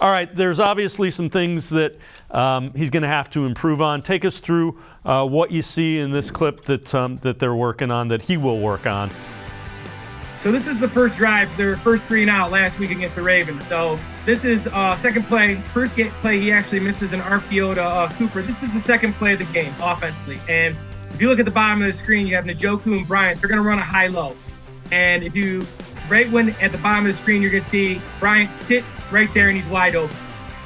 All right, there's obviously some things that he's going to have to improve on. Take us through what you see in this clip that they're working on, that he will work on. So this is the first drive, their first 3 and out last week against the Ravens. So this is second play. First play, he actually misses an RPO to Cooper. This is the second play of the game offensively. And if you look at the bottom of the screen, you have Njoku and Bryant. They're going to run a high-low. And if you, right when at the bottom of the screen, you're going to see Bryant sit right there and he's wide open.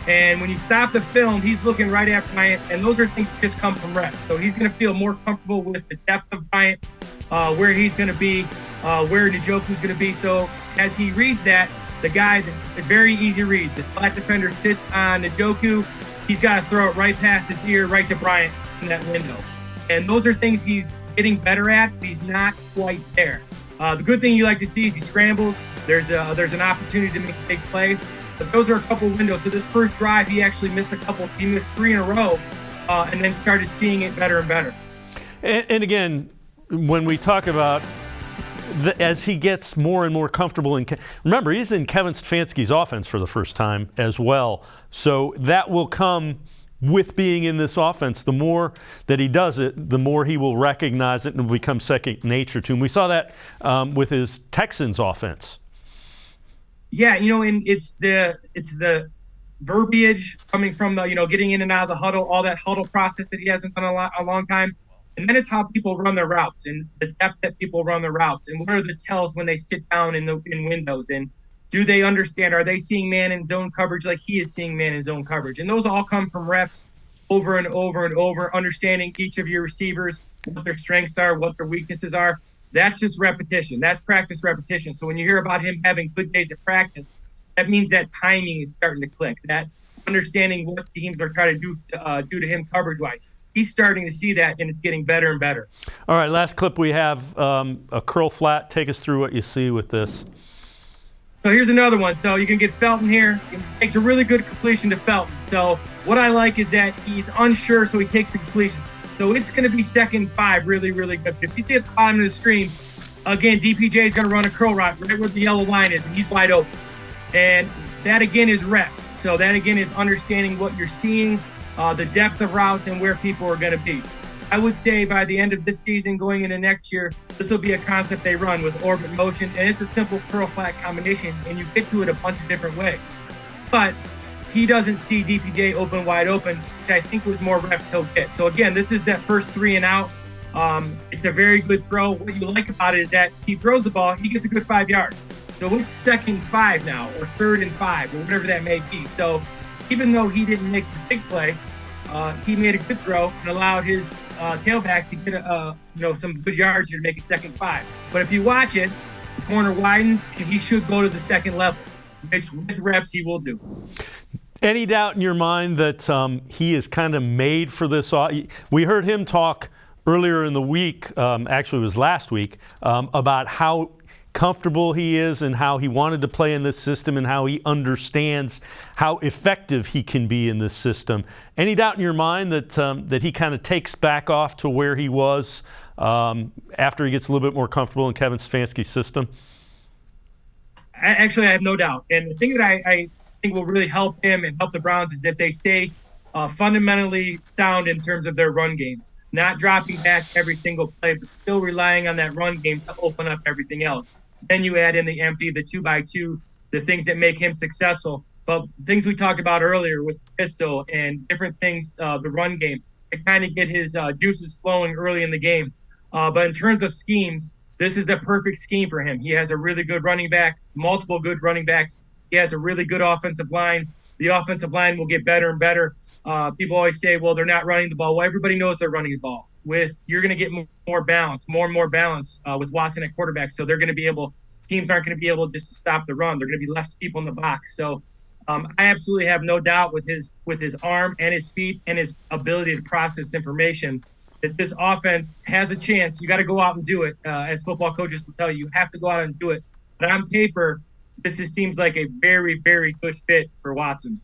And when you stop the film, he's looking right at Bryant. And those are things that just come from reps. So he's going to feel more comfortable with the depth of Bryant, where he's going to be, where Njoku's going to be. So as he reads that, the guy, a very easy read. The flat defender sits on Njoku. He's got to throw it right past his ear, right to Bryant in that window. And those are things he's getting better at, but he's not quite there. The good thing you like to see is he scrambles. There's an opportunity to make a big play. But those are a couple windows. So this first drive, he actually missed a couple. He missed 3 in a row and then started seeing it better and better. And again, when we talk about as he gets more and more comfortable remember, he's in Kevin Stefanski's offense for the first time as well. So that will come with being in this offense. The more that he does it, the more he will recognize it and it will become second nature to him. We saw that with his Texans offense. Yeah, and it's the verbiage coming from the, getting in and out of the huddle, all that huddle process that he hasn't done a long time. And then it's how people run their routes and the depth that people run their routes. And what are the tells when they sit down in windows? And do they understand? Are they seeing man in zone coverage like he is seeing man in zone coverage? And those all come from reps over and over and over, understanding each of your receivers, what their strengths are, what their weaknesses are. That's just repetition. That's practice repetition. So when you hear about him having good days at practice, that means that timing is starting to click, that understanding what teams are trying to do to him coverage-wise. He's starting to see that, and it's getting better and better. All right, last clip we have, a curl flat. Take us through what you see with this. So here's another one. So you can get Felton here. He makes a really good completion to Felton. So what I like is that he's unsure, so he takes a completion. So it's going to be 2nd and 5, really, really good. If you see at the bottom of the screen, again, DPJ is going to run a curl route right where the yellow line is, and he's wide open. And that, again, is reps. So that, again, is understanding what you're seeing, the depth of routes, and where people are going to be. I would say by the end of this season, going into next year, this will be a concept they run with orbit motion, and it's a simple curl flat combination, and you get to it a bunch of different ways. But he doesn't see DPJ wide open. I think with more reps he'll get. So again, this is that first 3 and out. It's a very good throw. What you like about it is that he throws the ball, he gets a good 5 yards. So it's 2nd and 5 now, or 3rd and 5, or whatever that may be. So even though he didn't make the big play, he made a good throw and allowed his tailback to get some good yards here to make it 2nd and 5. But if you watch it, the corner widens and he should go to the second level, which with reps he will do. Any doubt in your mind that he is kind of made for this? We heard him talk earlier in the week, actually it was last week, about how comfortable he is and how he wanted to play in this system and how he understands how effective he can be in this system. Any doubt in your mind that he kind of takes back off to where he was after he gets a little bit more comfortable in Kevin Stefanski's system? Actually, I have no doubt. And the thing that I think will really help him and help the Browns is that they stay fundamentally sound in terms of their run game, not dropping back every single play, but still relying on that run game to open up everything else. Then you add in the empty, the 2x2, the things that make him successful. But things we talked about earlier with the pistol and different things, the run game, to kind of get his juices flowing early in the game. But in terms of schemes, this is a perfect scheme for him. He has a really good running back, multiple good running backs. He has a really good offensive line. The offensive line will get better and better. People always say, well, they're not running the ball. Well, everybody knows they're running the ball. You're going to get more balance, more and more balance with Watson at quarterback. So they're going to be teams aren't going to be able just to stop the run. They're going to be left people in the box. So I absolutely have no doubt with his arm and his feet and his ability to process information that this offense has a chance. You got to go out and do it. As football coaches will tell you, you have to go out and do it. But on paper, this seems like a very, very good fit for Watson.